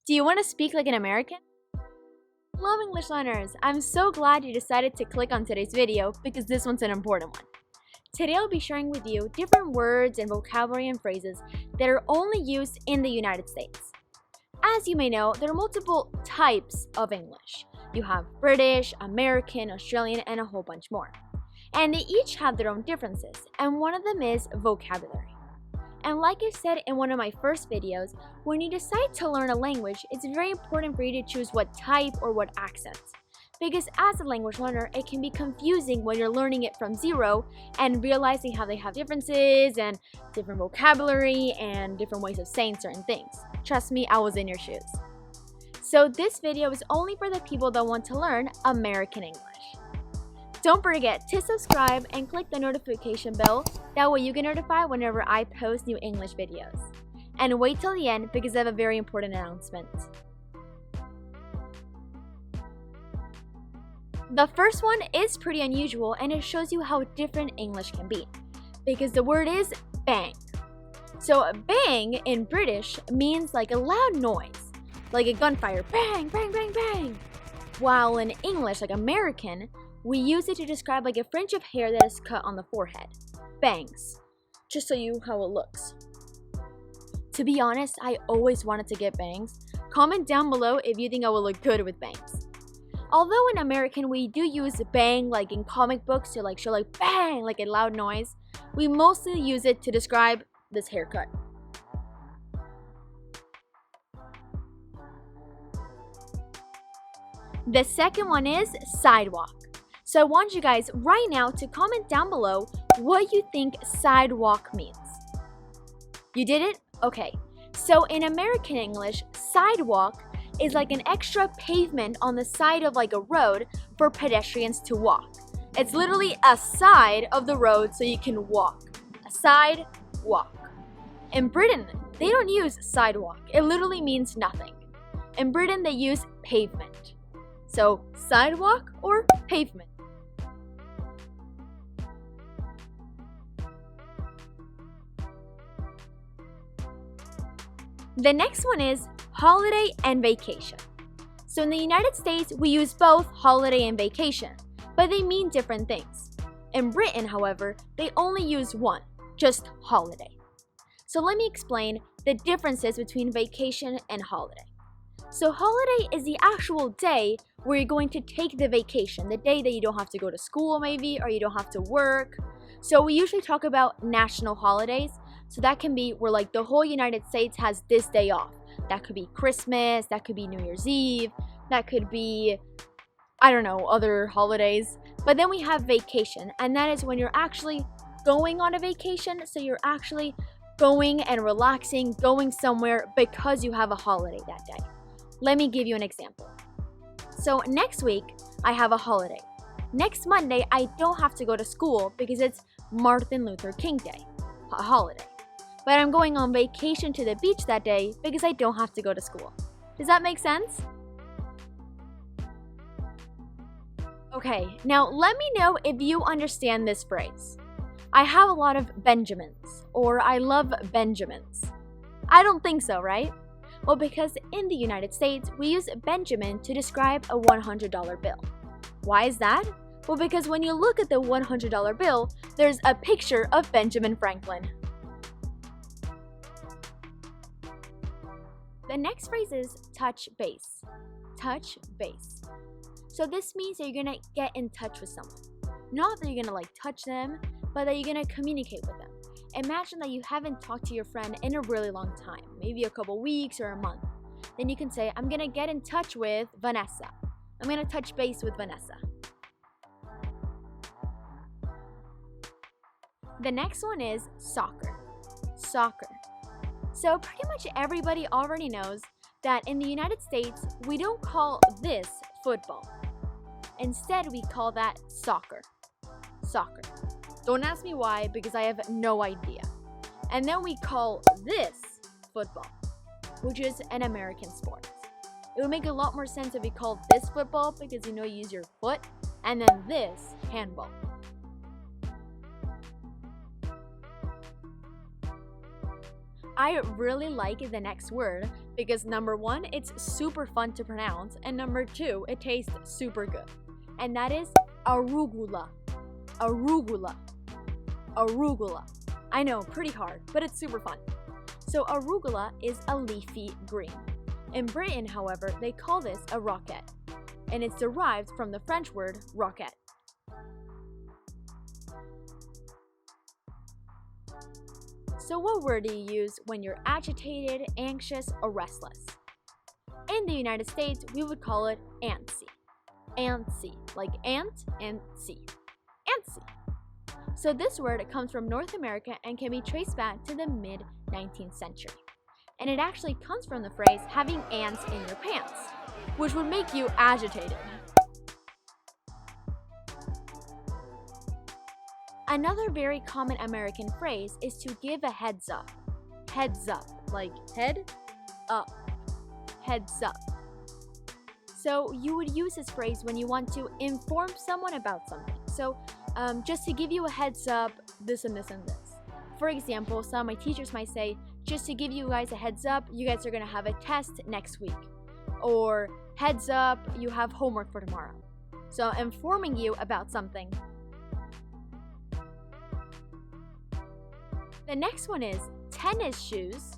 Do you want to speak like an American? Hello English learners! I'm so glad you decided to click on today's video because this one's an important one. Today I'll be sharing with you different words and vocabulary and phrases that are only used in the United States. As you may know, there are multiple types of English. You have British, American, Australian, and a whole bunch more. And they each have their own differences, and one of them is vocabulary. And like I said in one of my first videos, when you decide to learn a language, it's very important for you to choose what type or what accents. Because as a language learner, it can be confusing when you're learning it from zero and realizing how they have differences and different vocabulary and different ways of saying certain things. Trust me, I was in your shoes. So this video is only for the people that want to learn American English. Don't forget to subscribe and click the notification bell, that way you get notified whenever I post new English videos. And wait till the end because I have a very important announcement. The first one is pretty unusual and it shows you how different English can be, because the word is bang. So bang in British means like a loud noise, like a gunfire, bang, bang, bang, bang. While in English, like American, we use it to describe like a fringe of hair that is cut on the forehead. Bangs. Just so you know how it looks. To be honest, I always wanted to get bangs. Comment down below if you think I will look good with bangs. Although in American we do use bang like in comic books to like show like bang like a loud noise, we mostly use it to describe this haircut. The second one is sidewalk. So I want you guys right now to comment down below what you think sidewalk means. You did it? Okay. So in American English, sidewalk is like an extra pavement on the side of like a road for pedestrians to walk. It's literally a side of the road so you can walk. A sidewalk. In Britain, they don't use sidewalk. It literally means nothing. In Britain, they use pavement. So sidewalk or pavement. The next one is holiday and vacation. So in the United States, we use both holiday and vacation, but they mean different things. In Britain, however, they only use one, just holiday. So let me explain the differences between vacation and holiday. So holiday is the actual day where you're going to take the vacation, the day that you don't have to go to school maybe, or you don't have to work. So we usually talk about national holidays. So that can be where like the whole United States has this day off. That could be Christmas, that could be New Year's Eve, that could be, I don't know, other holidays. But then we have vacation, and that is when you're actually going on a vacation. So you're actually going and relaxing, going somewhere because you have a holiday that day. Let me give you an example. So next week, I have a holiday. Next Monday, I don't have to go to school because it's Martin Luther King Day, a holiday. But I'm going on vacation to the beach that day because I don't have to go to school. Does that make sense? Okay, now let me know if you understand this phrase. I have a lot of Benjamins, or I love Benjamins. I don't think so, right? Well, because in the United States, we use Benjamin to describe a $100 bill. Why is that? Well, because when you look at the $100 bill, there's a picture of Benjamin Franklin. The next phrase is touch base. Touch base. So this means that you're gonna get in touch with someone. Not that you're gonna like touch them, but that you're gonna communicate with them. Imagine that you haven't talked to your friend in a really long time, maybe a couple weeks or a month. Then you can say, I'm gonna get in touch with Vanessa. I'm gonna touch base with Vanessa. The next one is soccer. Soccer. So pretty much everybody already knows that in the United States, we don't call this football. Instead, we call that soccer. Soccer. Don't ask me why, because I have no idea. And then we call this football, which is an American sport. It would make a lot more sense if we called this football because you use your foot, and then this handball. I really like the next word Because number one, it's super fun to pronounce, and number two, it tastes super good. And that is arugula. Arugula. Arugula. I know, pretty hard, but it's super fun. So arugula is a leafy green. In Britain, however, they call this a roquette, and it's derived from the French word roquette. So what word do you use when you're agitated, anxious, or restless? In the United States, we would call it antsy. Antsy, like ant and sea. Antsy. So this word comes from North America and can be traced back to the mid-19th century. And it actually comes from the phrase having ants in your pants, which would make you agitated. Another very common American phrase is to give a heads up. Heads up, like head up. Heads up. So you would use this phrase when you want to inform someone about something. So just to give you a heads up, this and this and this. For example, some of my teachers might say, just to give you guys a heads up, you guys are going to have a test next week. Or heads up, you have homework for tomorrow. So informing you about something. The next one is tennis shoes,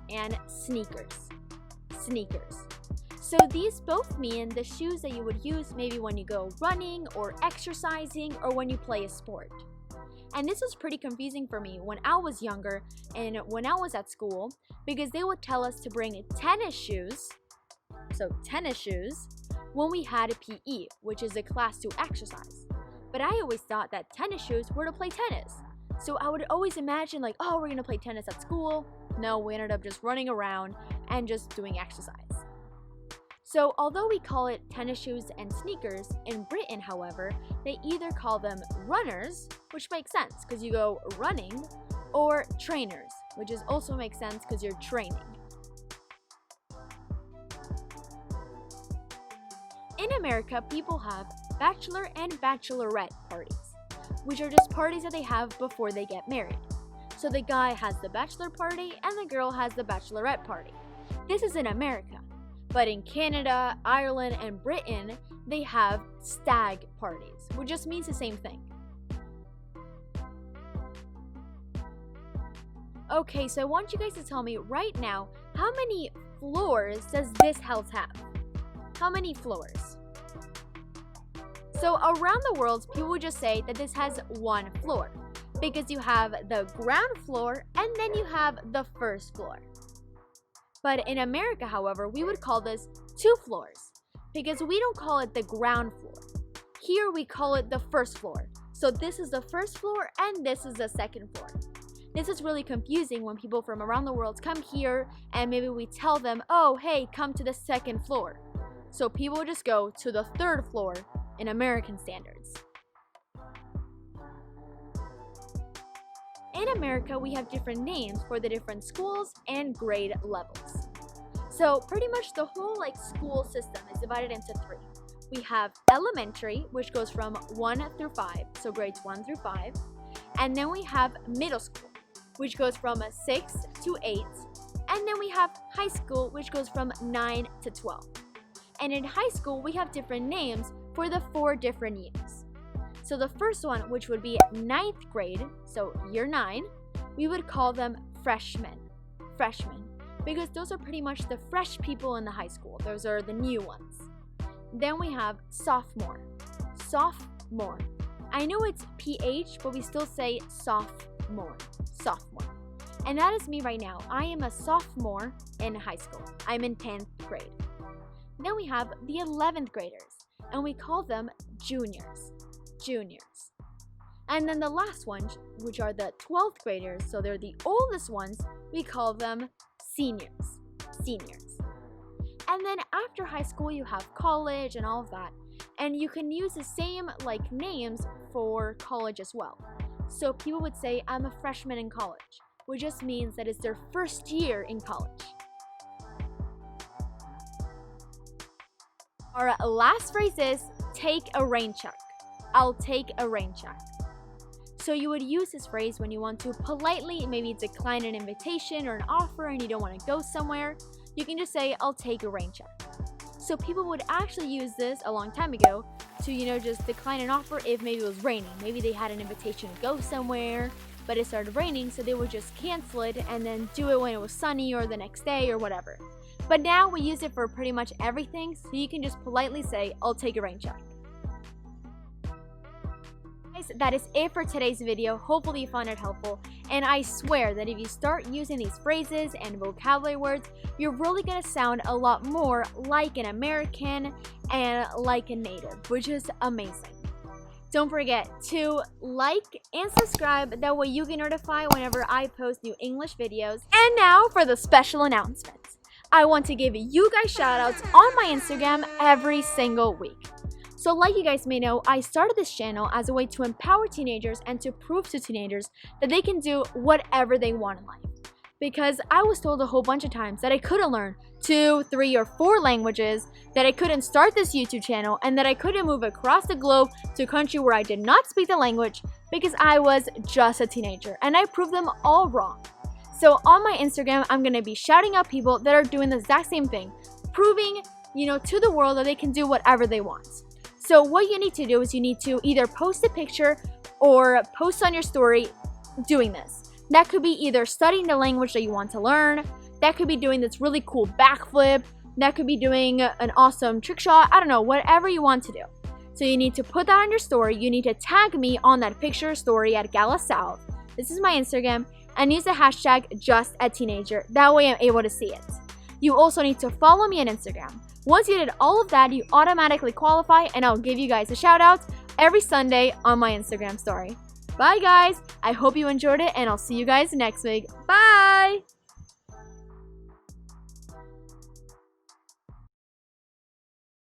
and sneakers. Sneakers. So these both mean the shoes that you would use maybe when you go running or exercising or when you play a sport. And this was pretty confusing for me when I was younger and when I was at school, because they would tell us to bring tennis shoes, so tennis shoes, when we had a PE, which is a class to exercise. But I always thought that tennis shoes were to play tennis. So I would always imagine like, oh, we're gonna play tennis at school. No, we ended up just running around and just doing exercise. So although we call it tennis shoes and sneakers, in Britain, however, they either call them runners, which makes sense because you go running, or trainers, which also makes sense because you're training. In America, people have bachelor and bachelorette parties, which are just parties that they have before they get married. So the guy has the bachelor party and the girl has the bachelorette party. This is in America. But in Canada, Ireland, and Britain, they have stag parties, which just means the same thing. Okay, so I want you guys to tell me right now, how many floors does this house have? How many floors? So around the world, people would just say that this has one floor, because you have the ground floor and then you have the first floor. But in America, however, we would call this 2 floors because we don't call it the ground floor. Here we call it the first floor. So this is the first floor and this is the second floor. This is really confusing when people from around the world come here and maybe we tell them, oh, hey, come to the second floor. So people just go to the 3rd floor in American standards. In America, we have different names for the different schools and grade levels. So pretty much the whole school system is divided into 3. We have elementary, which goes from 1 through 5, so grades 1 through 5. And then we have middle school, which goes from 6 to 8. And then we have high school, which goes from 9 to 12. And in high school, we have different names for the 4 different years. So the first one, which would be 9th grade, so year 9, we would call them freshmen, because those are pretty much the fresh people in the high school. Those are the new ones. Then we have sophomore. I know it's PH, but we still say sophomore. And that is me right now. I am a sophomore in high school. I'm in 10th grade. Then we have the 11th graders, and we call them juniors. And then the last ones, which are the 12th graders, so they're the oldest ones, we call them seniors. And then after high school, you have college and all of that. And you can use the same names for college as well. So people would say, I'm a freshman in college, which just means that it's their first year in college. Our last phrase is take a rain check. I'll take a rain check. So you would use this phrase when you want to politely maybe decline an invitation or an offer and you don't want to go somewhere. You can just say, I'll take a rain check. So people would actually use this a long time ago to, just decline an offer if maybe it was raining. Maybe they had an invitation to go somewhere, but it started raining, so they would just cancel it and then do it when it was sunny or the next day or whatever. But now we use it for pretty much everything, so you can just politely say, I'll take a rain check. Guys, that is it for today's video. Hopefully you found it helpful, and I swear that if you start using these phrases and vocabulary words, you're really gonna sound a lot more like an American and like a native, which is amazing. Don't forget to like and subscribe, that way you get notified whenever I post new English videos. And now for the special announcements. I want to give you guys shoutouts on my Instagram every single week. So like you guys may know, I started this channel as a way to empower teenagers and to prove to teenagers that they can do whatever they want in life. Because I was told a whole bunch of times that I couldn't learn 2, 3, or 4 languages, that I couldn't start this YouTube channel, and that I couldn't move across the globe to a country where I did not speak the language because I was just a teenager, and I proved them all wrong. So on my Instagram, I'm going to be shouting out people that are doing the exact same thing, proving, to the world that they can do whatever they want. So what you need to do is you need to either post a picture or post on your story doing this. That could be either studying the language that you want to learn, that could be doing this really cool backflip, that could be doing an awesome trick shot, I don't know, whatever you want to do. So you need to put that on your story, you need to tag me on that picture story at Gala South. This is my Instagram, and use the hashtag #JustATeenager. That way I'm able to see it. You also need to follow me on Instagram. Once you did all of that, you automatically qualify, and I'll give you guys a shout out every Sunday on my Instagram story. Bye guys, I hope you enjoyed it, and I'll see you guys next week. Bye!